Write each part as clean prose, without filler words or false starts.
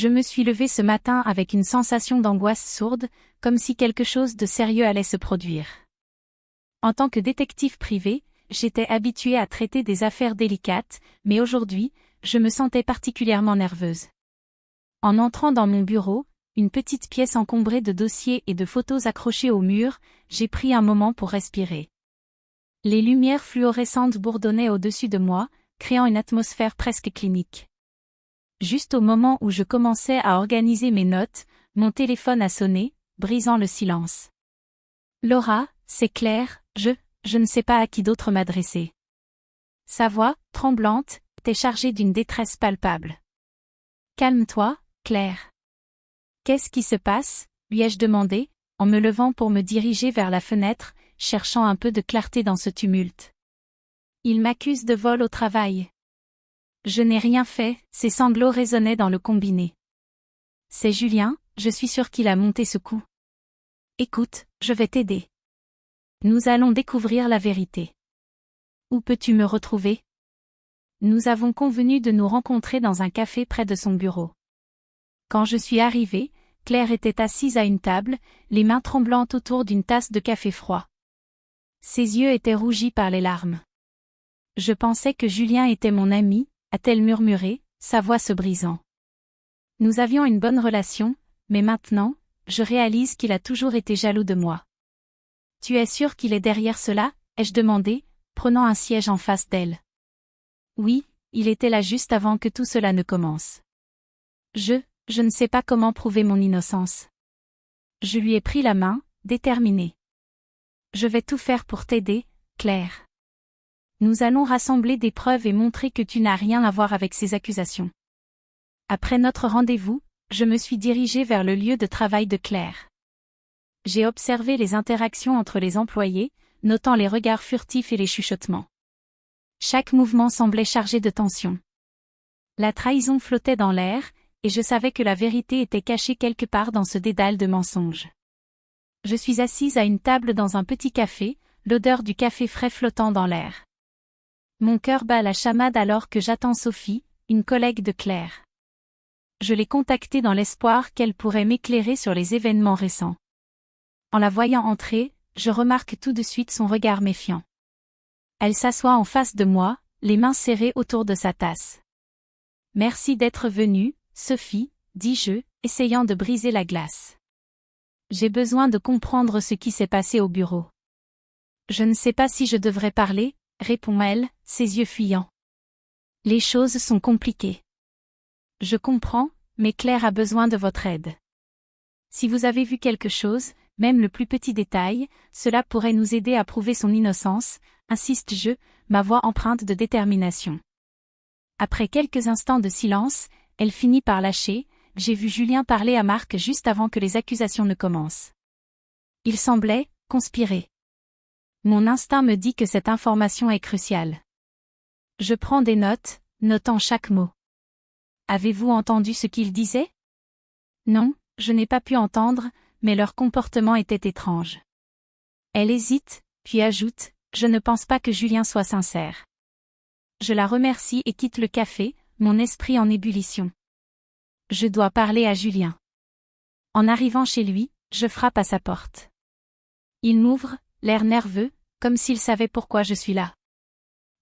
Je me suis levée ce matin avec une sensation d'angoisse sourde, comme si quelque chose de sérieux allait se produire. En tant que détective privé, j'étais habituée à traiter des affaires délicates, mais aujourd'hui, je me sentais particulièrement nerveuse. En entrant dans mon bureau, une petite pièce encombrée de dossiers et de photos accrochées au mur, j'ai pris un moment pour respirer. Les lumières fluorescentes bourdonnaient au-dessus de moi, créant une atmosphère presque clinique. Juste au moment où je commençais à organiser mes notes, mon téléphone a sonné, brisant le silence. Laura, c'est Claire, je ne sais pas à qui d'autre m'adresser. Sa voix, tremblante, était chargée d'une détresse palpable. Calme-toi, Claire. Qu'est-ce qui se passe, lui ai-je demandé, en me levant pour me diriger vers la fenêtre, cherchant un peu de clarté dans ce tumulte. Il m'accuse de vol au travail. Je n'ai rien fait, ses sanglots résonnaient dans le combiné. C'est Julien, je suis sûre qu'il a monté ce coup. Écoute, je vais t'aider. Nous allons découvrir la vérité. Où peux-tu me retrouver? Nous avons convenu de nous rencontrer dans un café près de son bureau. Quand je suis arrivée, Claire était assise à une table, les mains tremblantes autour d'une tasse de café froid. Ses yeux étaient rougis par les larmes. Je pensais que Julien était mon ami, a-t-elle murmuré, sa voix se brisant. Nous avions une bonne relation, mais maintenant, je réalise qu'il a toujours été jaloux de moi. Tu es sûre qu'il est derrière cela? Ai-je demandé, prenant un siège en face d'elle. Oui, il était là juste avant que tout cela ne commence. Je ne sais pas comment prouver mon innocence. Je lui ai pris la main, déterminée. Je vais tout faire pour t'aider, Claire. Nous allons rassembler des preuves et montrer que tu n'as rien à voir avec ces accusations. Après notre rendez-vous, je me suis dirigée vers le lieu de travail de Claire. J'ai observé les interactions entre les employés, notant les regards furtifs et les chuchotements. Chaque mouvement semblait chargé de tension. La trahison flottait dans l'air, et je savais que la vérité était cachée quelque part dans ce dédale de mensonges. Je suis assise à une table dans un petit café, l'odeur du café frais flottant dans l'air. Mon cœur bat la chamade alors que j'attends Sophie, une collègue de Claire. Je l'ai contactée dans l'espoir qu'elle pourrait m'éclairer sur les événements récents. En la voyant entrer, je remarque tout de suite son regard méfiant. Elle s'assoit en face de moi, les mains serrées autour de sa tasse. « Merci d'être venue, Sophie, dis-je, essayant de briser la glace. J'ai besoin de comprendre ce qui s'est passé au bureau. Je ne sais pas si je devrais parler, répond-elle, ses yeux fuyants. Les choses sont compliquées. Je comprends, mais Claire a besoin de votre aide. Si vous avez vu quelque chose, même le plus petit détail, cela pourrait nous aider à prouver son innocence, insiste-je, ma voix empreinte de détermination. Après quelques instants de silence, elle finit par lâcher, j'ai vu Julien parler à Marc juste avant que les accusations ne commencent. Il semblait conspirer. Mon instinct me dit que cette information est cruciale. Je prends des notes, notant chaque mot. Avez-vous entendu ce qu'il disait? Non, je n'ai pas pu entendre, mais leur comportement était étrange. Elle hésite, puis ajoute, je ne pense pas que Julien soit sincère. Je la remercie et quitte le café, mon esprit en ébullition. Je dois parler à Julien. En arrivant chez lui, je frappe à sa porte. Il m'ouvre, l'air nerveux, comme s'il savait pourquoi je suis là.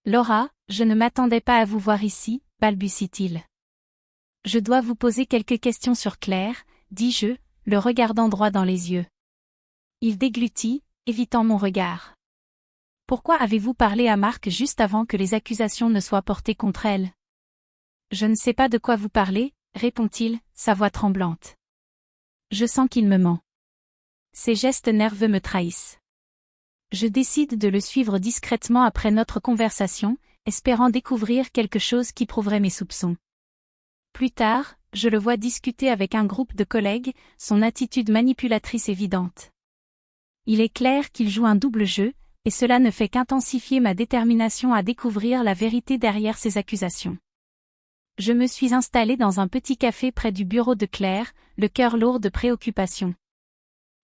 Laura, je ne m'attendais pas à vous voir ici, balbutie-t-il. Je dois vous poser quelques questions sur Claire, dis-je, le regardant droit dans les yeux. Il déglutit, évitant mon regard. Pourquoi avez-vous parlé à Marc juste avant que les accusations ne soient portées contre elle? Je ne sais pas de quoi vous parlez, répond-il, sa voix tremblante. Je sens qu'il me ment. Ses gestes nerveux me trahissent. Je décide de le suivre discrètement après notre conversation, espérant découvrir quelque chose qui prouverait mes soupçons. Plus tard, je le vois discuter avec un groupe de collègues, son attitude manipulatrice évidente. Il est clair qu'il joue un double jeu, et cela ne fait qu'intensifier ma détermination à découvrir la vérité derrière ces accusations. Je me suis installée dans un petit café près du bureau de Claire, le cœur lourd de préoccupations.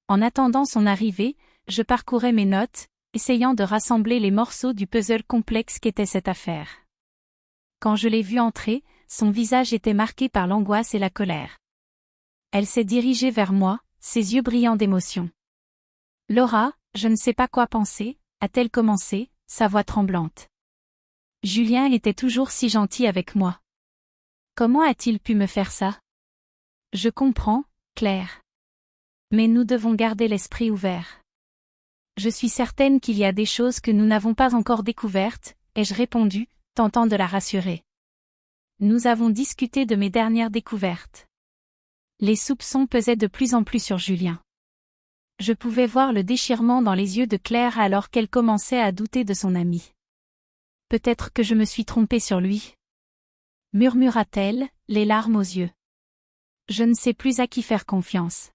En attendant son arrivée, je parcourais mes notes, essayant de rassembler les morceaux du puzzle complexe qu'était cette affaire. Quand je l'ai vu entrer, son visage était marqué par l'angoisse et la colère. Elle s'est dirigée vers moi, ses yeux brillants d'émotion. Laura, je ne sais pas quoi penser, a-t-elle commencé, sa voix tremblante. Julien était toujours si gentil avec moi. Comment a-t-il pu me faire ça? Je comprends, Claire. Mais nous devons garder l'esprit ouvert. Je suis certaine qu'il y a des choses que nous n'avons pas encore découvertes, ai-je répondu, tentant de la rassurer. Nous avons discuté de mes dernières découvertes. Les soupçons pesaient de plus en plus sur Julien. Je pouvais voir le déchirement dans les yeux de Claire alors qu'elle commençait à douter de son ami. Peut-être que je me suis trompée sur lui, murmura-t-elle, les larmes aux yeux. Je ne sais plus à qui faire confiance.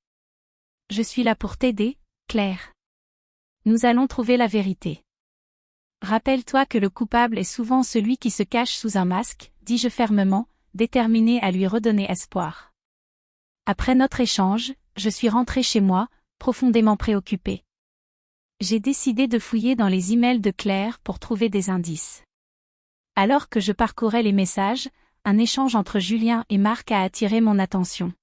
Je suis là pour t'aider, Claire. Nous allons trouver la vérité. Rappelle-toi que le coupable est souvent celui qui se cache sous un masque, dis-je fermement, déterminé à lui redonner espoir. Après notre échange, je suis rentrée chez moi, profondément préoccupée. J'ai décidé de fouiller dans les emails de Claire pour trouver des indices. Alors que je parcourais les messages, un échange entre Julien et Marc a attiré mon attention.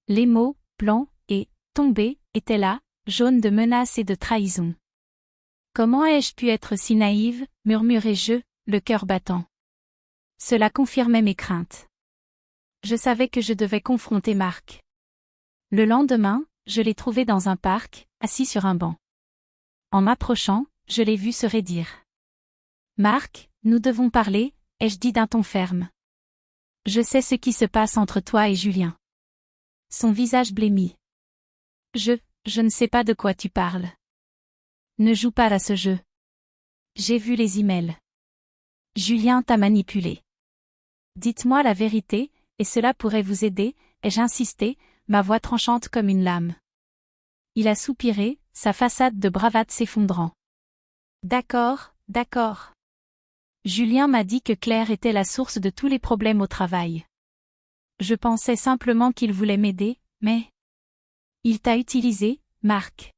Les mots « plan » et « tomber » étaient là, jaunes de menaces et de trahison. Comment ai-je pu être si naïve, murmurai-je, le cœur battant. Cela confirmait mes craintes. Je savais que je devais confronter Marc. Le lendemain, je l'ai trouvé dans un parc, assis sur un banc. En m'approchant, je l'ai vu se raidir. « Marc, nous devons parler », ai-je dit d'un ton ferme. « Je sais ce qui se passe entre toi et Julien. » Son visage blêmit. « Je ne sais pas de quoi tu parles. » Ne joue pas à ce jeu. J'ai vu les emails. Julien t'a manipulé. Dites-moi la vérité, et cela pourrait vous aider, ai-je insisté, ma voix tranchante comme une lame. Il a soupiré, sa façade de bravade s'effondrant. D'accord, d'accord. Julien m'a dit que Claire était la source de tous les problèmes au travail. Je pensais simplement qu'il voulait m'aider, mais... Il t'a utilisé, Marc.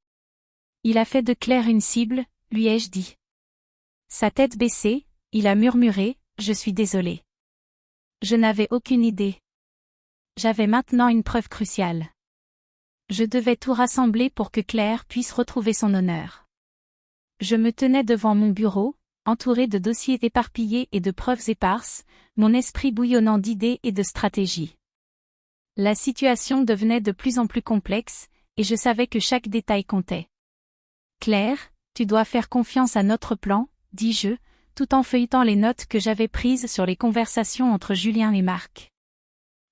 Il a fait de Claire une cible, lui ai-je dit. Sa tête baissée, il a murmuré, « Je suis désolé. » Je n'avais aucune idée. J'avais maintenant une preuve cruciale. Je devais tout rassembler pour que Claire puisse retrouver son honneur. Je me tenais devant mon bureau, entouré de dossiers éparpillés et de preuves éparses, mon esprit bouillonnant d'idées et de stratégies. La situation devenait de plus en plus complexe, et je savais que chaque détail comptait. Claire, tu dois faire confiance à notre plan, dis-je, tout en feuilletant les notes que j'avais prises sur les conversations entre Julien et Marc.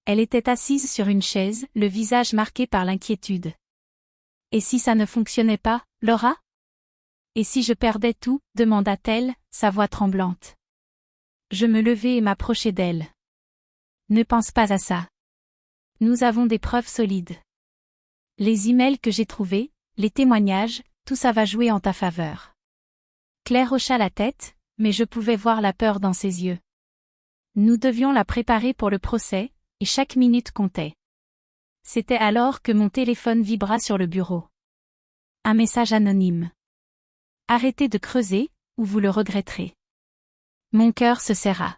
Elle était assise sur une chaise, le visage marqué par l'inquiétude. Et si ça ne fonctionnait pas, Laura? Et si je perdais tout, demanda-t-elle, sa voix tremblante. Je me levai et m'approchai d'elle. Ne pense pas à ça. Nous avons des preuves solides. Les emails que j'ai trouvés, les témoignages, tout ça va jouer en ta faveur. Claire hocha la tête, mais je pouvais voir la peur dans ses yeux. Nous devions la préparer pour le procès, et chaque minute comptait. C'était alors que mon téléphone vibra sur le bureau. Un message anonyme. Arrêtez de creuser, ou vous le regretterez. Mon cœur se serra.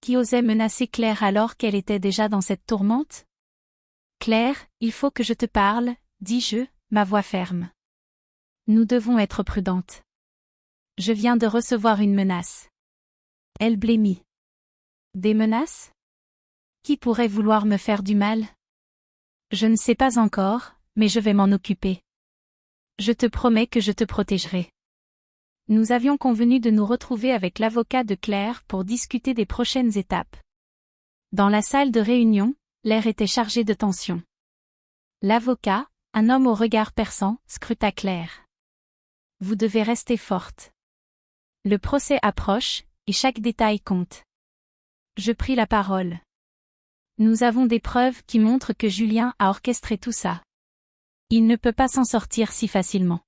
Qui osait menacer Claire alors qu'elle était déjà dans cette tourmente? Claire, il faut que je te parle, dis-je, ma voix ferme. Nous devons être prudentes. Je viens de recevoir une menace. Elle blêmit. Des menaces? Qui pourrait vouloir me faire du mal? Je ne sais pas encore, mais je vais m'en occuper. Je te promets que je te protégerai. Nous avions convenu de nous retrouver avec l'avocat de Claire pour discuter des prochaines étapes. Dans la salle de réunion, l'air était chargé de tension. L'avocat, un homme au regard perçant, scruta Claire. Vous devez rester forte. Le procès approche, et chaque détail compte. Je pris la parole. Nous avons des preuves qui montrent que Julien a orchestré tout ça. Il ne peut pas s'en sortir si facilement.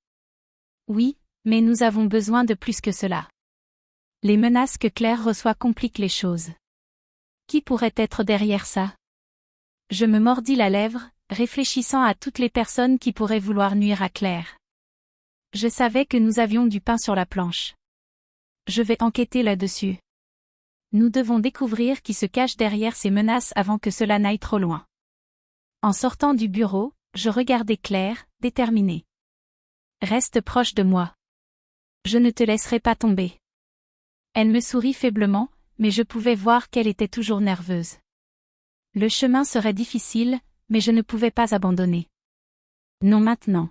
Oui, mais nous avons besoin de plus que cela. Les menaces que Claire reçoit compliquent les choses. Qui pourrait être derrière ça? Je me mordis la lèvre, réfléchissant à toutes les personnes qui pourraient vouloir nuire à Claire. Je savais que nous avions du pain sur la planche. Je vais enquêter là-dessus. Nous devons découvrir qui se cache derrière ces menaces avant que cela n'aille trop loin. En sortant du bureau, je regardais Claire, déterminée. Reste proche de moi. Je ne te laisserai pas tomber. Elle me sourit faiblement, mais je pouvais voir qu'elle était toujours nerveuse. Le chemin serait difficile, mais je ne pouvais pas abandonner. Non maintenant.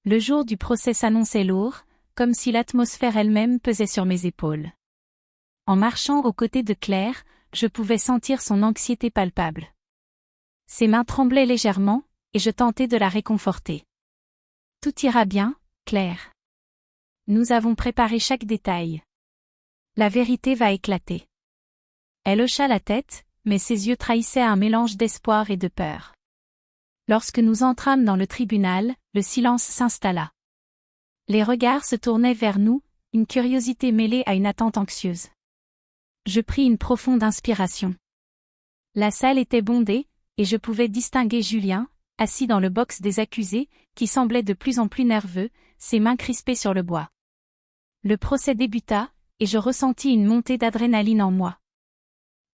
Le jour du procès s'annonçait lourd, comme si l'atmosphère elle-même pesait sur mes épaules. En marchant aux côtés de Claire, je pouvais sentir son anxiété palpable. Ses mains tremblaient légèrement, et je tentais de la réconforter. Tout ira bien, Claire. Nous avons préparé chaque détail. La vérité va éclater. Elle hocha la tête, mais ses yeux trahissaient un mélange d'espoir et de peur. Lorsque nous entrâmes dans le tribunal, le silence s'installa. Les regards se tournaient vers nous, une curiosité mêlée à une attente anxieuse. Je pris une profonde inspiration. La salle était bondée, et je pouvais distinguer Julien, assis dans le box des accusés, qui semblait de plus en plus nerveux, ses mains crispées sur le bois. Le procès débuta, et je ressentis une montée d'adrénaline en moi.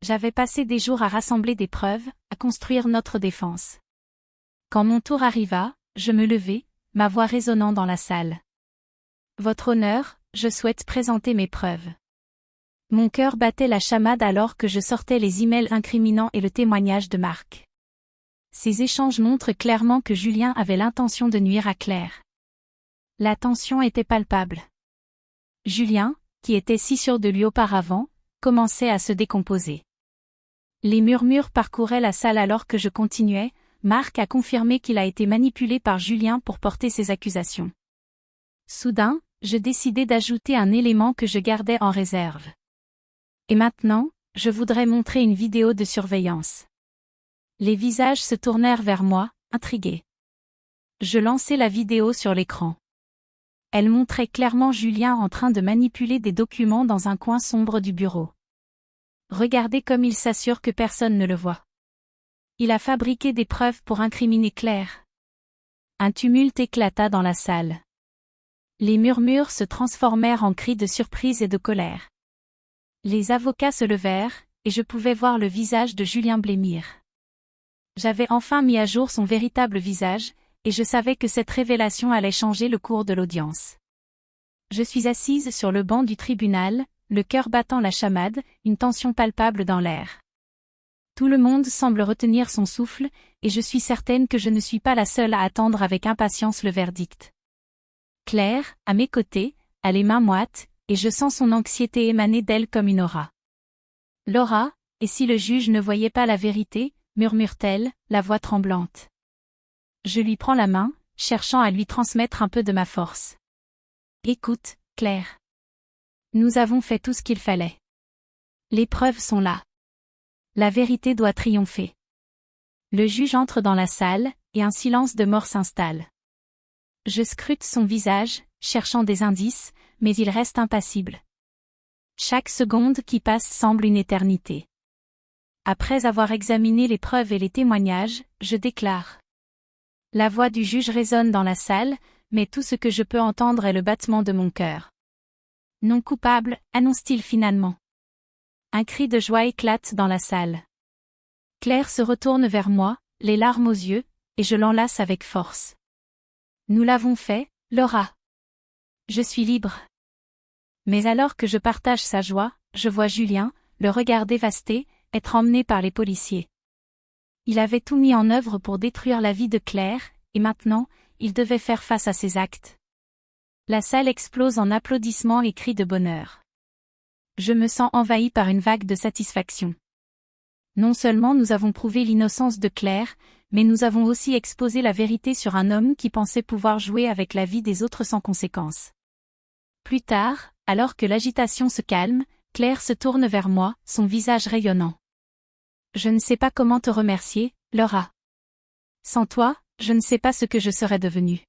J'avais passé des jours à rassembler des preuves, à construire notre défense. Quand mon tour arriva, je me levai, ma voix résonnant dans la salle. Votre honneur, je souhaite présenter mes preuves. Mon cœur battait la chamade alors que je sortais les emails incriminants et le témoignage de Marc. Ces échanges montrent clairement que Julien avait l'intention de nuire à Claire. La tension était palpable. Julien, qui était si sûr de lui auparavant, commençait à se décomposer. Les murmures parcouraient la salle alors que je continuais. Marc a confirmé qu'il a été manipulé par Julien pour porter ses accusations. Soudain, je décidai d'ajouter un élément que je gardais en réserve. Et maintenant, je voudrais montrer une vidéo de surveillance. Les visages se tournèrent vers moi, intrigués. Je lançai la vidéo sur l'écran. Elle montrait clairement Julien en train de manipuler des documents dans un coin sombre du bureau. Regardez comme il s'assure que personne ne le voit. Il a fabriqué des preuves pour incriminer Claire. Un tumulte éclata dans la salle. Les murmures se transformèrent en cris de surprise et de colère. Les avocats se levèrent, et je pouvais voir le visage de Julien blêmir. J'avais enfin mis à jour son véritable visage, et je savais que cette révélation allait changer le cours de l'audience. Je suis assise sur le banc du tribunal, le cœur battant la chamade, une tension palpable dans l'air. Tout le monde semble retenir son souffle, et je suis certaine que je ne suis pas la seule à attendre avec impatience le verdict. Claire, à mes côtés, a les mains moites, et je sens son anxiété émaner d'elle comme une aura. Laura, et si le juge ne voyait pas la vérité, murmure-t-elle, la voix tremblante. Je lui prends la main, cherchant à lui transmettre un peu de ma force. Écoute, Claire. Nous avons fait tout ce qu'il fallait. Les preuves sont là. La vérité doit triompher. Le juge entre dans la salle, et un silence de mort s'installe. Je scrute son visage, cherchant des indices, mais il reste impassible. Chaque seconde qui passe semble une éternité. Après avoir examiné les preuves et les témoignages, je déclare. La voix du juge résonne dans la salle, mais tout ce que je peux entendre est le battement de mon cœur. Non coupable, annonce-t-il finalement. Un cri de joie éclate dans la salle. Claire se retourne vers moi, les larmes aux yeux, et je l'enlace avec force. Nous l'avons fait, Laura. Je suis libre. Mais alors que je partage sa joie, je vois Julien, le regard dévasté, être emmené par les policiers. Il avait tout mis en œuvre pour détruire la vie de Claire, et maintenant, il devait faire face à ses actes. La salle explose en applaudissements et cris de bonheur. Je me sens envahi par une vague de satisfaction. Non seulement nous avons prouvé l'innocence de Claire, mais nous avons aussi exposé la vérité sur un homme qui pensait pouvoir jouer avec la vie des autres sans conséquence. Plus tard, alors que l'agitation se calme, Claire se tourne vers moi, son visage rayonnant. Je ne sais pas comment te remercier, Laura. Sans toi, je ne sais pas ce que je serais devenue.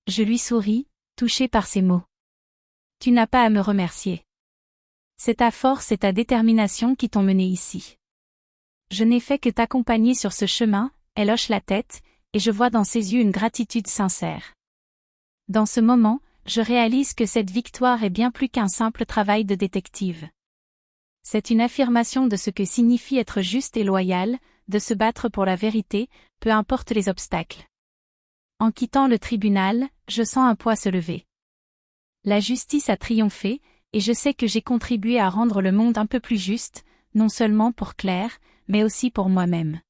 Je lui souris, touchée par ses mots. Tu n'as pas à me remercier. C'est ta force et ta détermination qui t'ont mené ici. Je n'ai fait que t'accompagner sur ce chemin, elle hoche la tête, et je vois dans ses yeux une gratitude sincère. Dans ce moment, je réalise que cette victoire est bien plus qu'un simple travail de détective. C'est une affirmation de ce que signifie être juste et loyal, de se battre pour la vérité, peu importe les obstacles. En quittant le tribunal, je sens un poids se lever. La justice a triomphé, et je sais que j'ai contribué à rendre le monde un peu plus juste, non seulement pour Claire, mais aussi pour moi-même.